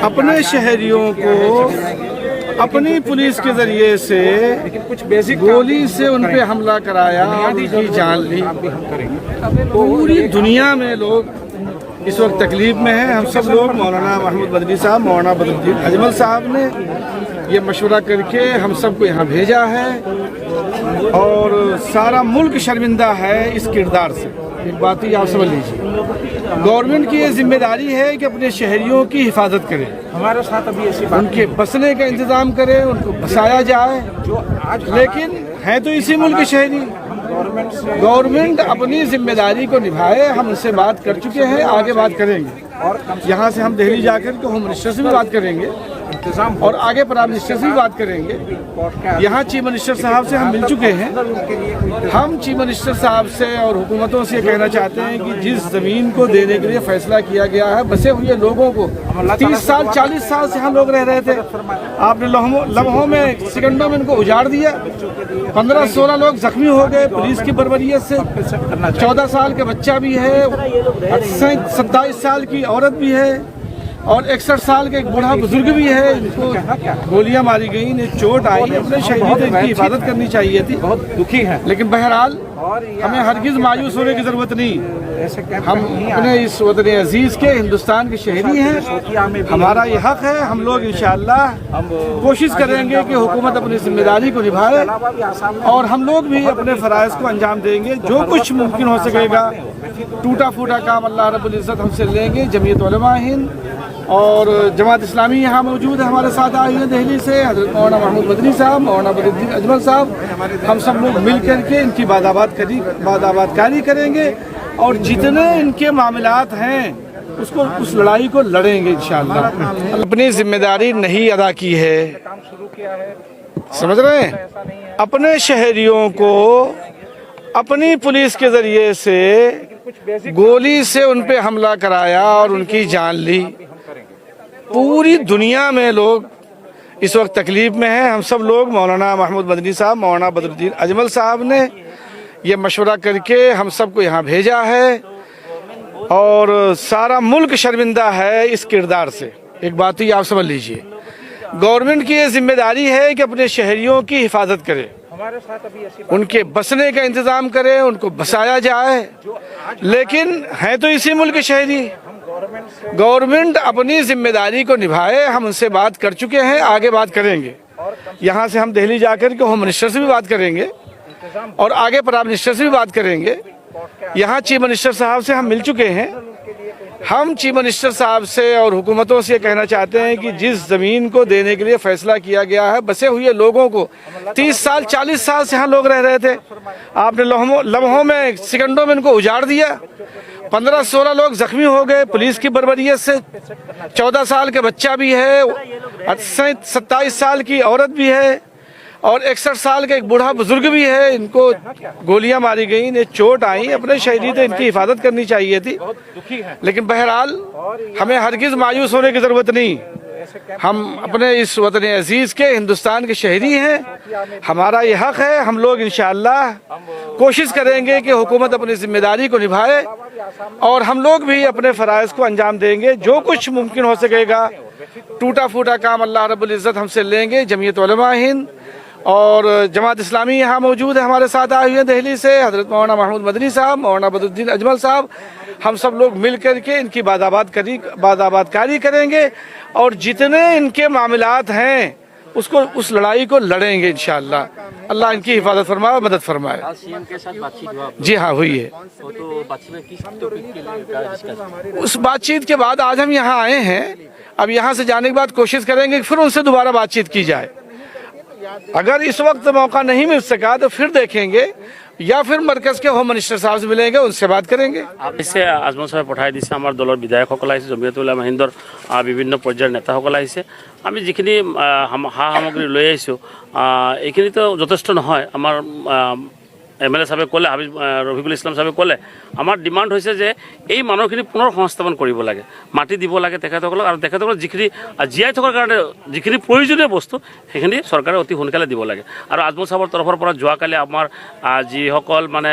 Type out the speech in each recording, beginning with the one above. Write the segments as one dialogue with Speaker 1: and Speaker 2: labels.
Speaker 1: अपने शहरियों को अपनी पुलिस के जरिए से गोली से उन पे हमला कराया और उनकी जान ली। पूरी दुनिया में लोग इस वक्त तकलीफ में हैं। हम सब लोग मौलाना महमूद मदनी साहब, मौलाना बदरुद्दीन अजमल साहब ने ये मशवरा करके हम सबको यहाँ भेजा है और सारा मुल्क शर्मिंदा है इस किरदार से। एक बात ही आप समझ लीजिए, गवर्नमेंट की ये जिम्मेदारी है कि अपने शहरियों की हिफाजत करे, हमारे साथ अभी ऐसी उनके बसने का इंतज़ाम करे, उनको बसाया जाए। लेकिन हैं तो इसी मुल्क के शहरी। गवर्नमेंट अपनी जिम्मेदारी को निभाए। हम उनसे बात कर चुके हैं, आगे बात करेंगे। यहाँ से हम दिल्ली जाकर के होम मिनिस्टर से भी बात करेंगे और आगे प्राइम मिनिस्टर से भी बात करेंगे। यहाँ चीफ मिनिस्टर साहब से हम मिल चुके हैं। हम चीफ मिनिस्टर साहब से और हुकूमतों से कहना चाहते हैं कि जिस ज़मीन को देने के लिए फैसला किया गया है, बसे हुए लोगों को 30 साल 40 साल से यहाँ लोग रह रहे थे, आपने लम्हों में सेकंडों में इनको उजाड़ दिया। 15-16 लोग जख्मी हो गए पुलिस की बर्बरियत से। 14 साल के बच्चा भी है, 27 साल की औरत भी है और 61 साल के एक बूढ़ा बुजुर्ग भी है। इनको गोलियां मारी गई, इन्हें चोट आई। अपने शहीद की हिफाजत करनी चाहिए थी। बहुत दुखी है, लेकिन बहरहाल हमें हरगिज मायूस होने की जरूरत नहीं। हम अपने इस वतन अजीज के, हिंदुस्तान के शहरी हैं। हमारा ये हक है। हम लोग इंशाअल्लाह कोशिश करेंगे कि हुकूमत अपनी जिम्मेदारी को निभाए और हम लोग भी अपने फ़राइज़ को अंजाम देंगे। जो कुछ मुमकिन हो सकेगा, टूटा फूटा काम अल्लाह रब्बुल इज़्ज़त हमसे लेंगे। जमीयत उलमा हिंद और जमात इस्लामी यहाँ मौजूद है, हमारे साथ आए हैं दिल्ली से। हज़रत मौलाना महमूद मदनी साहब, मौलाना बदरुद्दीन अजमल साहब, हम सब लोग मिल करके इनकी बादाबादकारी करेंगे और जितने इनके मामलात हैं उसको, उस लड़ाई को लड़ेंगे इंशाअल्लाह। अपनी जिम्मेदारी नहीं अदा की है, समझ रहे हैं। अपने शहरियों को अपनी पुलिस के जरिए से गोली से उन पे हमला कराया और उनकी जान ली। पूरी दुनिया में लोग इस वक्त तकलीफ में हैं। हम सब लोग मौलाना महमूद मदनी साहब, मौलाना बदरुद्दीन अजमल साहब ने ये मशवरा करके हम सबको यहाँ भेजा है और सारा मुल्क शर्मिंदा है इस किरदार से। एक बात ही आप समझ लीजिए, गवर्नमेंट की ये जिम्मेदारी है कि अपने शहरियों की हिफाजत करे, हमारे साथ अभी ऐसी उनके बसने का इंतज़ाम करे, उनको बसाया जाए। लेकिन हैं तो इसी मुल्क के शहरी। गवर्नमेंट अपनी जिम्मेदारी को निभाए। हम उनसे बात कर चुके हैं, आगे बात करेंगे। यहाँ से हम दिल्ली जाकर के होम मिनिस्टर से भी बात करेंगे और आगे प्राइम मिनिस्टर से भी बात करेंगे। यहाँ चीफ मिनिस्टर साहब से हम मिल चुके हैं। हम चीफ मिनिस्टर साहब से और हुकूमतों से कहना चाहते हैं कि जिस ज़मीन को देने के लिए फैसला किया गया है, बसे हुए लोगों को 30 साल 40 साल से यहाँ लोग रह रहे थे, आपने लम्हों में सेकंडों में इनको उजाड़ दिया। 15-16 लोग जख्मी हो गए पुलिस की बर्बरियत से। 14 साल के बच्चा भी है, 27 साल की औरत भी है और 61 साल के एक बूढ़ा बुजुर्ग भी है। इनको गोलियां मारी गई, इन्हें चोट आई। अपने शहीद थे, इनकी हिफाजत करनी चाहिए थी। लेकिन बहरहाल हमें हरगिज मायूस होने की जरूरत नहीं। हम अपने इस वतन अजीज के, हिंदुस्तान के शहरी हैं। हमारा ये हक है। हम लोग इंशाअल्लाह कोशिश करेंगे कि हुकूमत अपनी जिम्मेदारी को निभाए और हम लोग भी अपने फ़राइज़ को अंजाम देंगे। जो कुछ मुमकिन हो सकेगा, टूटा फूटा काम अल्लाह रब्बुल इज़्ज़त हमसे लेंगे। जमीयत उलमा हिंद और जमात इस्लामी यहाँ मौजूद है, हमारे साथ आए हैं दिल्ली से। हज़रत मौलाना महमूद मदनी साहब, मौलाना बदरुद्दीन अजमल साहब, हम सब लोग मिल करके इनकी बादाबादकारी करेंगे और जितने इनके मामलात हैं उसको, उस लड़ाई को लड़ेंगे इंशाअल्लाह। अल्लाह इनकी हिफाजत फरमाए, मदद फरमाए।
Speaker 2: सीएम के साथ बातचीत हुआ?
Speaker 1: जी हाँ, हुई है।
Speaker 2: तो बातचीत में किस टॉपिक के लिए?
Speaker 1: उस बातचीत के बाद आज हम यहाँ आए हैं। अब यहाँ से जाने के बाद कोशिश करेंगे फिर उनसे दोबारा बातचीत की जाए। अगर इस वक्त मौका नहीं मिल सका तो फिर देखेंगे, या फिर मरकज के होम मिनिस्टर साहब से मिलेंगे, उनसे बात करेंगे।
Speaker 2: পিছে আজমল সাহেব পঠাই দিছে, আমাৰ দলৰ বিধায়কসকল আহিছে, জমিয়ত উলামা হিন্দৰ বিভিন্ন পৰ্যায়ৰ নেতাসকল আহিছে। আমি যিখিনি সা সামগ্ৰী লৈ আহিছোঁ এইখিনিতো যথেষ্ট নহয়। আমাৰ MLA সাহেবে ক'লে, ৰফিকুল ইছলাম সাহেবে ক'লে, আমাৰ ডিমাণ্ড হৈছে যে এই মানুহখিনি পুনৰ সংস্থাপন কৰিব লাগে, মাটি দিব লাগে তেখেতসকলক, আৰু তেখেতসকলক যিখিনি জীয়াই থকাৰ কাৰণে যিখিনি প্ৰয়োজনীয় বস্তু সেইখিনি চৰকাৰে অতি সোনকালে দিব লাগে। আৰু আজমল সাহেবৰ তৰফৰ পৰা যোৱাকালি আমাৰ যিসকল মানে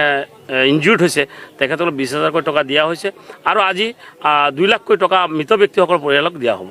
Speaker 2: ইনজিউৰ্ড হৈছে তেখেতসকলক 20,000 টকা দিয়া হৈছে আৰু আজি 2 লাখকৈ টকা মৃত ব্যক্তিসকলৰ পৰিয়ালক দিয়া হ'ব।